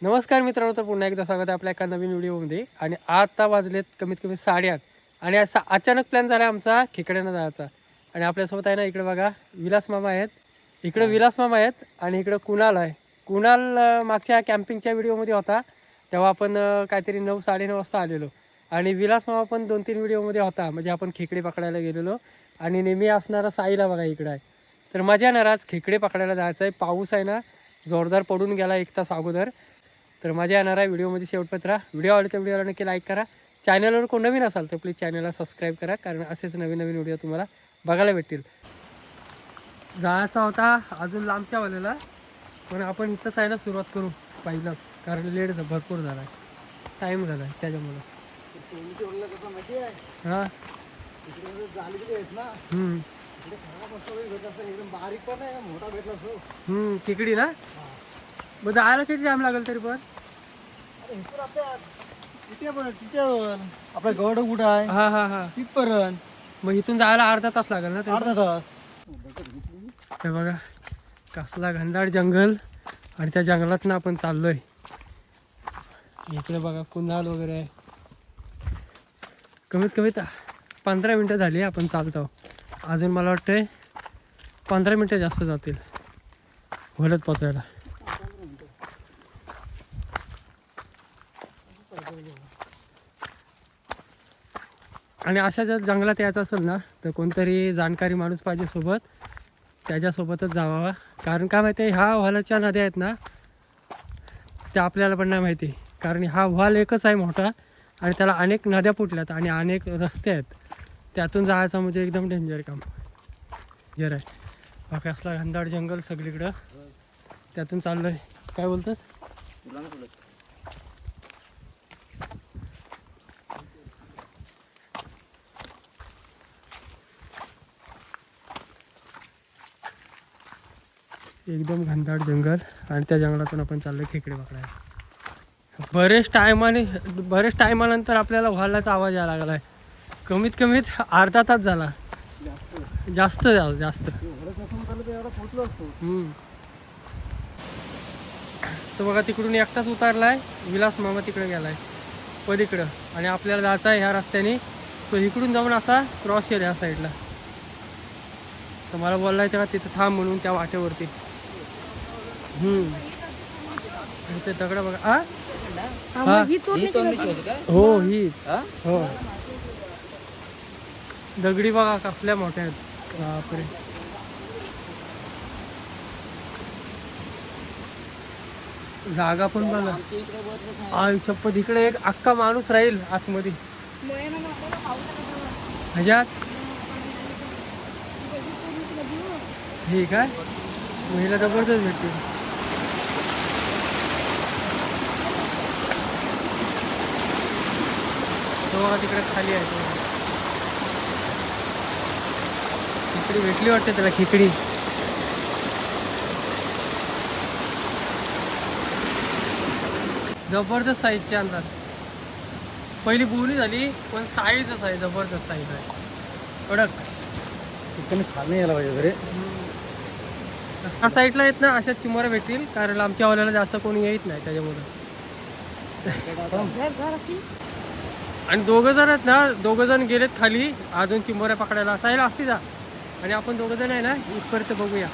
नमस्कार मित्रांनो, तर पुन्हा एकदा स्वागत आहे आपल्या एका नवीन व्हिडिओमध्ये. आणि आता वाजलेत कमीत कमी 8:30 आणि असा अचानक प्लॅन झाला आमचा खेकड्यानं जायचा. आणि आपल्यासोबत आहे ना, इकडे बघा विलास मामा आहेत, इकडे विलास मामा आहेत आणि इकडे कुणाल आहे. कुणाल मागच्या कॅम्पिंगच्या व्हिडिओमध्ये होता, तेव्हा आपण काहीतरी 9-9:30 वाजता आलेलो. आणि विलास मामा पण 2-3 व्हिडिओमध्ये होता, म्हणजे आपण खेकडे पकडायला गेलेलो. आणि नेहमी असणारा साईला बघा इकडं आहे. तर मजा येणार आज खेकडे पकडायला जायचं आहे. पाऊस आहे ना जोरदार पडून गेला 1 तास अगोदर. तर मजा येणार आहे. व्हिडिओमध्ये शेवटपर्यंत राहा. व्हिडिओ आवडला तर व्हिडिओला नक्की लाईक करा. चॅनलवर कोण नवीन असाल तर प्लीज चॅनलला सबस्क्राईब करा, कारण असेच नवीन नवीन व्हिडिओ तुम्हाला बघायला भेटतील. जायचा होता अजून लांबच्या वालेला, पण आपण इथंच आहे ना सुरुवात करू पहिलाच, कारण लेट भरपूर झाला आहे, टाईम झाला आहे त्याच्यामुळं. हां तिकडी ना, मग जायला किती टाईम लागेल तरी पण? आपला गड कुठं आहे हां हां हां, तिथपर्यंत मग इथून जायला अर्धा तास लागेल ना? अर्धा तास. हे बघा कसला घनदाट जंगल, आणि त्या जंगलातनं आपण चाललोय. इकडे बघा कुणाल वगैरे आहे. कमीत कमी 15 मिनटं झाली आपण चालतो. अजून मला वाटतंय 15 मिनटं जास्त जातील होलत पोचायला. आणि अशा जर जंगलात यायचं असेल ना, तर कोणतरी जाणकारी माणूस पाहिजे सोबत, त्याच्यासोबतच जावा. कारण काय माहिती आहे, ह्या व्हालाच्या नद्या आहेत ना त्या आपल्याला पण नाही माहिती, कारण हा व्हाल एकच आहे मोठा, आणि त्याला अनेक नद्या फुटल्यात आणि अनेक रस्ते आहेत. त्यातून जायचं म्हणजे एकदम डेंजर काम जर आहे. बाकी असला घनदाट जंगल सगळीकडं, त्यातून चाललोय. काय बोलतोस? एकदम घनदाट जंगल, आणि त्या जंगलातून आपण चाललोय खेकडे पकडायला. बरेच टायमानंतर आपल्याला व्हालाचा आवाज यायला लागला आहे. कमीत कमीत अर्धा तास झाला, जास्त झालं जास्त. तर बघा तिकडून एकटाच उतारलाय विलास मामा, तिकडे गेलाय पलीकडं, आणि आपल्याला जायचं आहे ह्या रस्त्याने. तो इकडून जाऊन असा क्रॉस केला ह्या साईडला. तर मला बोललाय तेव्हा तिथं थांब म्हणून त्या वाटेवरती. ते दगड बघा. हा हो ही हो, दगडी बघा कसल्या मोठ्या आहेत. बापरे, जागा पण बघा. आई शपथ, इकडे एक अख्खा माणूस राहील आतमध्ये ह्याच्यात. हे काय महिला जबरदस्त भेटते. तो बघा तिकडे खाली आहे. खेकडी भेटली वाटते त्याला, खेकडी. जबरदस्त साईजचे अंदाज. पहिली बोली झाली, पण साईजच आहे जबरदस्त साईज आहे, कडक. खाणं यायला पाहिजे रे. ह्या साईडला येत ना अशाच चिमोऱ्या भेटतील, कारण आमच्या वाल्याला जास्त कोणी येत नाही त्याच्यामुळं. आणि दोघं जण आहेत ना, दोघं जण गेलेत खाली अजून चिमोऱ्या पकडायला. असायला असती जा, आणि आपण दोघं जण आहे ना इथपर्यंत बघूया.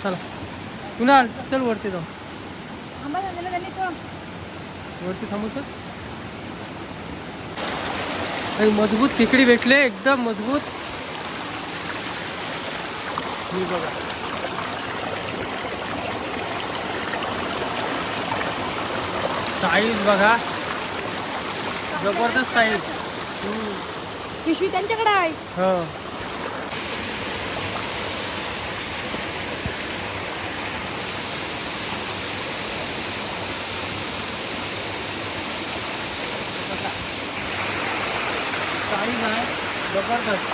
चला कुणाल, चल वरती जाऊ. वरती थांबूच. आणि मजबूत खेकडी भेटले, एकदम मजबूत. ही बघा, साईज बघा, जबरदस्त साईज. पिशवी त्यांच्याकडे आहे. हो, साईज आहे जबरदस्त.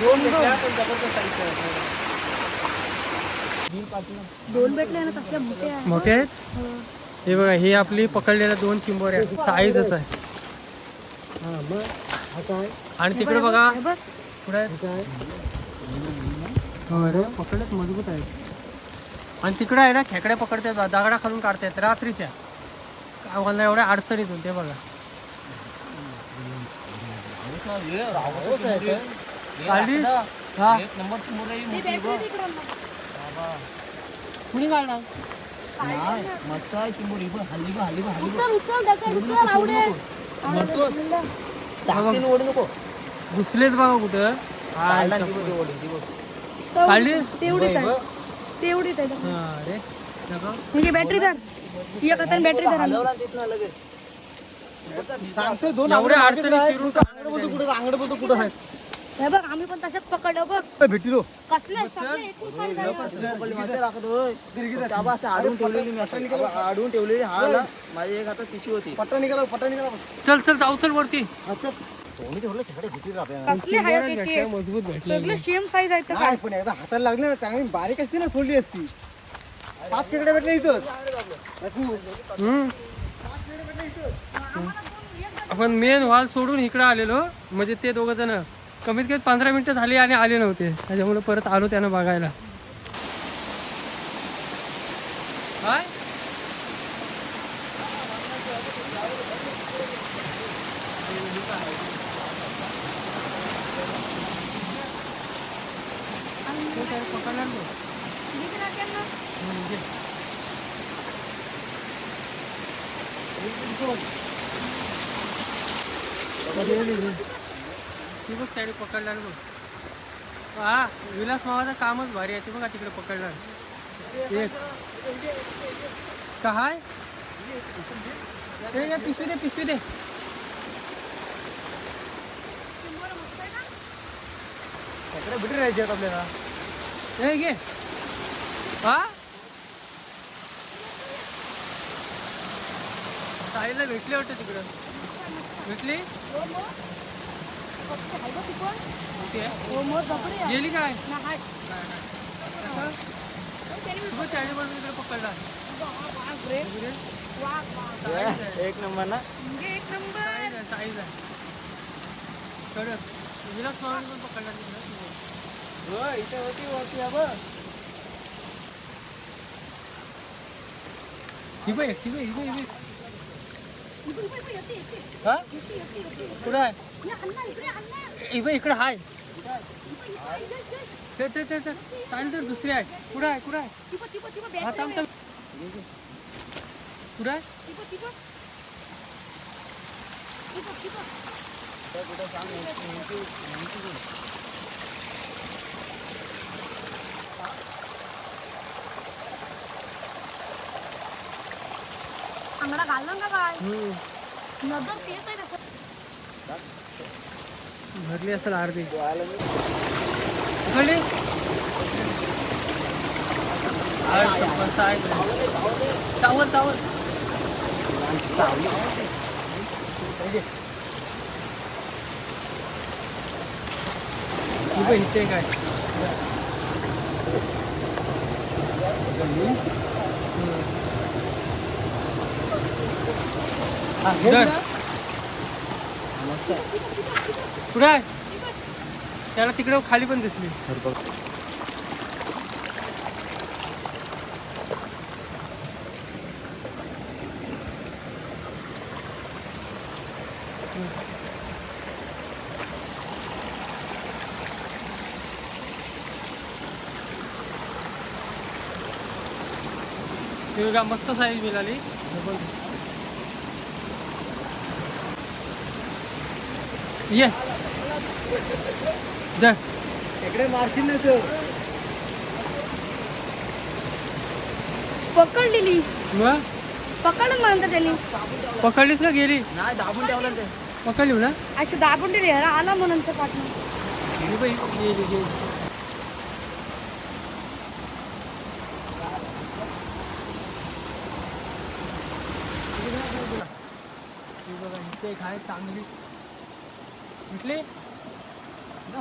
दोन भेटल्या पण जबरदस्त साईज आहे. दोन भेटले ना, तसल्या मोठे आहे. मोठे आहेत. हे बघा, हे आपली पकडलेल्या 2 चिंबोऱ्या साईजच आहे. आणि तिकडे बघा पुढे पकडत मजबूत आहे. आणि तिकडे आहे ना खेकड्या पकडतात दगडा खालून काढतात रात्रीच्या गावाला एवढ्या अडचणीतून ते बघा काढली हा ती बॅटरी तिकडं मग. कुणी काढला मस्त आहे चिंबोरी हल्ली हल्ली उचल दगड उचल आवडेल ओढू नको घुसलेच बघा कुठं हा, काढली तेवढीच आहे तेवढीच आहे हा, अरे नको. म्हणजे बॅटरी धर ही एक हाताने बॅटरी धर सांगतो दोन एवढ्या अडचणी शिरून अंगड बोलतो कुठं आहे हे बघ आम्ही पण तशाच पकडलं बघ भेटलो कसले सगळे एकूण साईज आहे आडून ठेवलेली हा माझी एक हातात पिशवी होती पट्टा निघाला चल चल जाऊ चल वरती दोन्ही ठेवलं खेकडे घेतली आपल्याला कसले आहेत ते मजबूत भेटले सगळे सेम साईज आहेत तर काय काय पण एकदा हाताला लागले ना चांगली बारीक असते ना सोडली असती 5 खेकडे भेटले इथं हम्म. आपण मेन हॉल सोडून इकडे आलेलो म्हणजे ते दोघं जण कमीत कमी 15 मिनिटं झाली आणि आले नव्हते त्याच्यामुळे परत आलो त्यांना बघायला काय पकडला ती बघ त्याने पकडला बघ हा विलास मामाचं कामच भारी आहे ते बघा तिकडे पकडला एक काय ते पिशवी दे खेकडे भेटले राहायचे आपल्याला हे घे हा साईला भेटले वाटतं तिकडं भेटली कुठे आहे? गेली काय त्याने पण इकडे पकडला एक नंबर ना साईज आहे कडक विलास मामाने पण पकडला तिकडे इथे होती ही बघ हा कुठं आहे इकडं हाय ते चालेल तर दुसरी आहे कुठं आहे हा थांब कुठं आहे अंगडा घाललं का काय नजर तेच आहे तसं भरली असेल अर्धी इकडली चावल इथे काय कुठं आहे त्याला तिकडे खाली पण दिसली हे बघा मस्त साईज मिळाली ये जा खेकडे मारशील ना तर पकडलेली मग पकडलं म्हणतात त्यांनी पकडलीस का गेली नाही दाबून ठेवलं ते पकडली ना अशी दाबून दिली आला म्हणून तर पाठवून गेली बाई गेली बघा इथे एक आहे चांगली म्हटली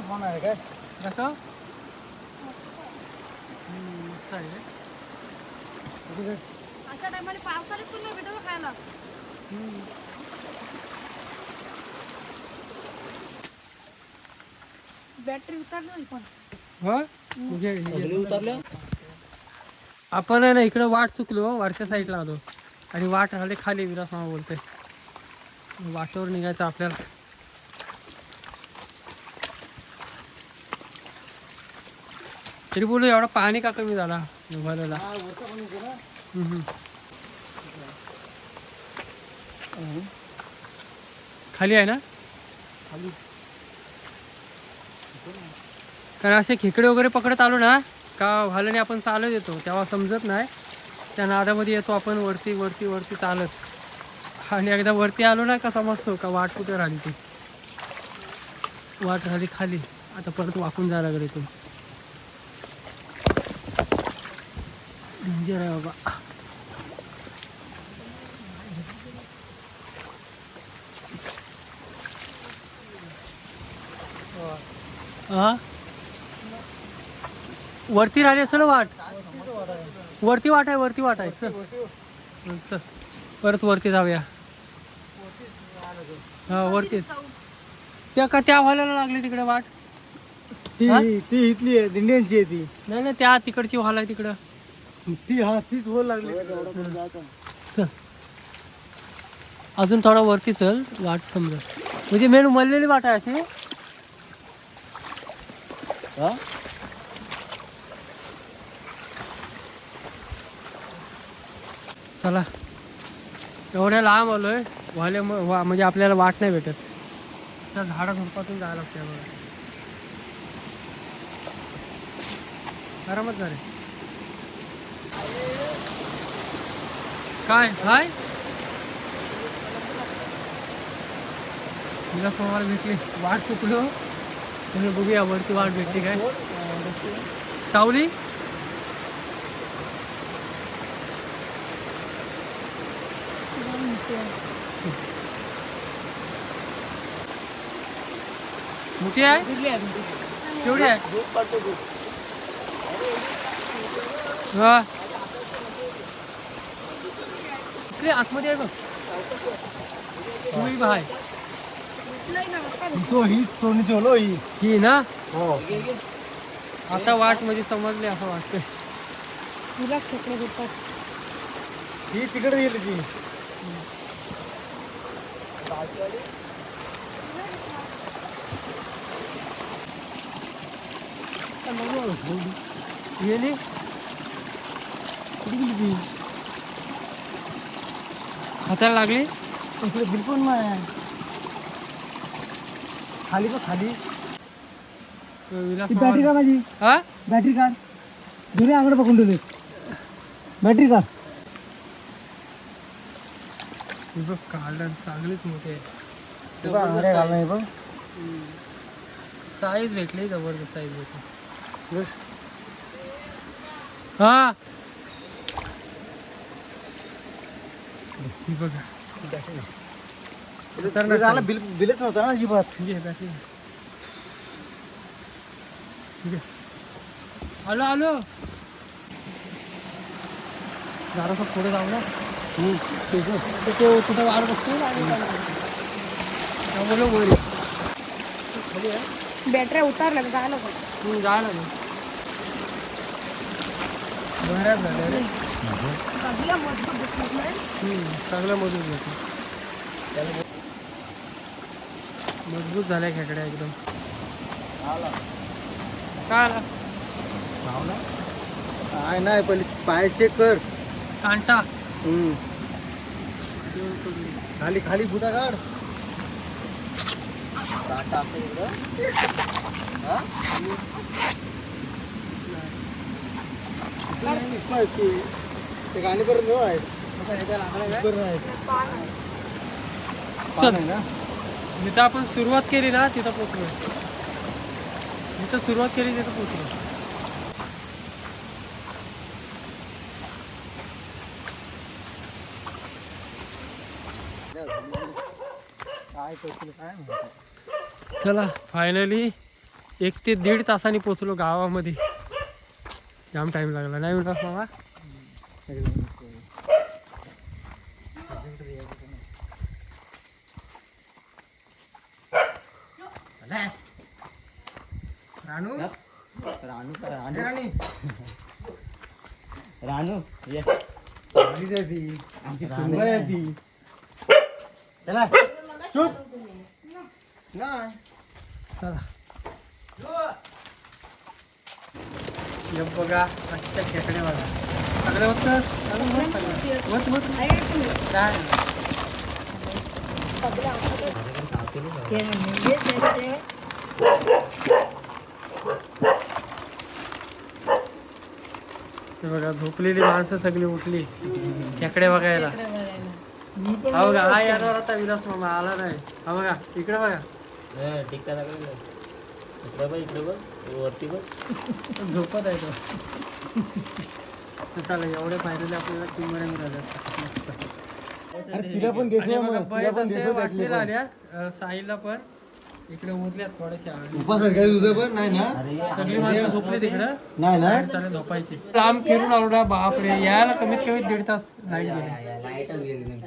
होणार आहे काय कसं मस्त आहे अशा टायमाला पावसाळ्यात पण नाही भेटत खायला बॅटरी उतरली पण हा उतरलं आपण आहे ना इकडं वाट चुकलो, वरच्या साईडला आलो आणि वाट आले खाली. विलास मामा बोलते वाटेवर निघायचं आपल्याला. तरी बोलू एवढा पाणी का कमी झाला भरायला. खाली आहे ना, कारण असे खेकडे वगैरे पकडत आलो ना का भाल्याने आपण चालत येतो तेव्हा समजत नाही. त्या नादामध्ये येतो आपण वरती वरती वरती चालत, आणि एकदा वरती आलो ना का समजतो का वाट कुठे राहिली. ती वाट राहिली खाली. आता परत वाकून जायला लागेल इथून. डेंजर आहे बाबा. हा वरती राहिली असेल वाट. वरती वाट आहे, वरती वाट आहे. चल चल परत वरती जाऊया. हा वरतीच त्या का त्या व्हायला लागली तिकडे वाट. ती इथली आहे, इंडियनची आहे ती. नाही नाही त्या तिकडची व्हाल आहे तिकडं. ती हा तीच होल लागली. चल अजून थोडा वरती चल, वाट समजा. म्हणजे मेन मरलेली वाट आहे अशी. चला एवढ्या लांब आलोय व्हायला म्हणजे आपल्याला वाट नाही भेटत. त्या झाडा झुडपातून जायला लागते बघा. आरामात झाले. काय हाय तिला सोमवार भेटली. वाट चुकलो तुम्ही बघूया वरती वाट भेटली काय. सावली मोठी आहे केवढी आहे. हा इकडे आतमध्ये आहे बघ. तुम्ही बाय तो ही सोनीची होलो ही. ही ना. हो आता वाट म्हणजे समजली असं वाटतंय. तुला खेकडे भेटतात. ही तिकडे गेली ती. गेली हाताला लागली. इकडे बिलकुल नाही. खाली बघ खाली. विलास बॅटरी का माझी. हा बॅटरी काढ. जुने आंगडे पकडून ठेवले. बॅटरी काढ. बघ काढलं चांगलीच मोठे बघ साईज भेटली. जबरदस्त साईज भेटली. हा ही बघा. बिलच नव्हता ना अजिबात. घे बॅटरी. ठीक आहे आलो आलो. जरासं पुढे जाऊ ना. तो कुठं वाढ बसतो बोलो वर खाली आहे. बॅटऱ्या उतारल्या जायला जायला ना बऱ्याच झाल्या रे. चांगलं मजबूत भेटलं. मजबूत झाल्या खेकड्या एकदम. काय आला काय नाही पहिले पाय चेक कर. कांटा खाली खाली बुटा काढ. ते गाणी करून देऊ आहे. जिथं आपण सुरुवात केली ना तिथं पोचलो. जिथं सुरुवात केली तिथं पोचलो. चला फायनली 1 ते 1.5 तासांनी पोचलो गावामध्ये. जाम टाइम लागला नाही विलास मामा. रानू रानू राणी रानू ये आमची सुनबाई आहे ती चला चुप नाही चला हे बघा आजच्या खेकड्या बघा सगळे काय हे बघा झोपलेली माणसं सगळी उठली खेकडे बघायला हा बघा हा येणार आता विलास मामा आला नाही हा बघा इकडे बघा टिक्का इकडे बघ वरती बघ झोपत आहे तो चालेल एवढे फायदे आपल्याला चिंबड्या मिळाल्या तिला पण आणि बघा बैल असे वाटलेला आल्या साईला पण इकडे उरल्यात थोड्याशा उपासारख्या तुझं पण नाही ना सगळी माणसं झोपली तिकडं नाही ना चालेल झोपायची लांब फिरून आलो ना बापरे यायला कमीत कमी 1.5 तास लाईट गेली